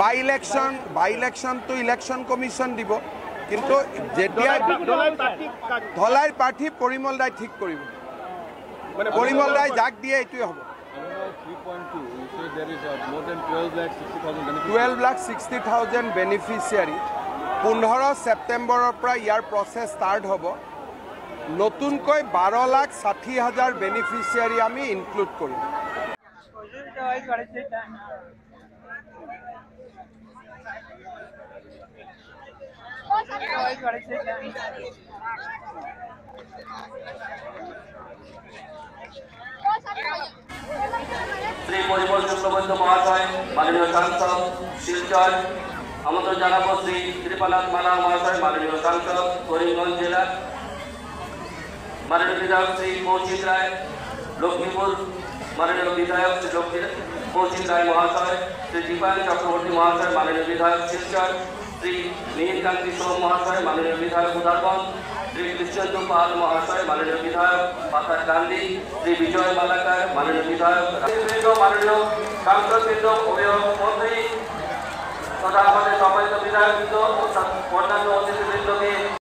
by election তো election commission দিব কিন্তু যেতিয়া ধলাইৰ প্ৰাৰ্থী পৰিমল ৰায় ঠিক কৰিব মানে পৰিমল ৰায় যাক দিয়ে এইটোৱে হ'ব 3.2 you say there is more than 12,60,000 beneficiary 15 সেপ্টেম্বৰৰ পৰা ইয়াৰ প্ৰসেস স্টাৰ্ট হ'ব নতুনকৈ 12,60,000 বেনিফিচিয়ারি আমি ইনক্লুড কৰিম শ্রী পরিমল চক্রবর্তী মহাশয় মাননীয় সাংসদ শিলচর আমন্ত্রণ জানাবো শ্রী কৃপানাথ মালা মহাশয় মাননীয় সাংসদ করিমগঞ্জ জেলা মাননীয় বিধায়ক শ্রী কৌশিক রায় লক্ষ্মীপুর মাননীয় বিধায়ক শ্রী কৌশিক রায় মহাশয় শ্রী দীপায়ন চক্রবর্তী মহাশয় মাননীয় বিধায়ক শিলচর শ্রী মিহিরকান্তি সোম মহাশয় মাননীয় বিধায়ক উদারগঞ্জ শ্রী কৃষ্ণেন্দু পাল মহাশয় মাননীয় বিধায়ক পাতার গান্ধী শ্রী বিজয় মালাকার মাননীয় বিধায়ক মাননীয় সাংসদবৃন্দ অভিভাবক মন্ত্রী তথা আমাদের সম্মানিত বিধায়কবৃন্দ অন্যান্য অতিথিবৃন্দকে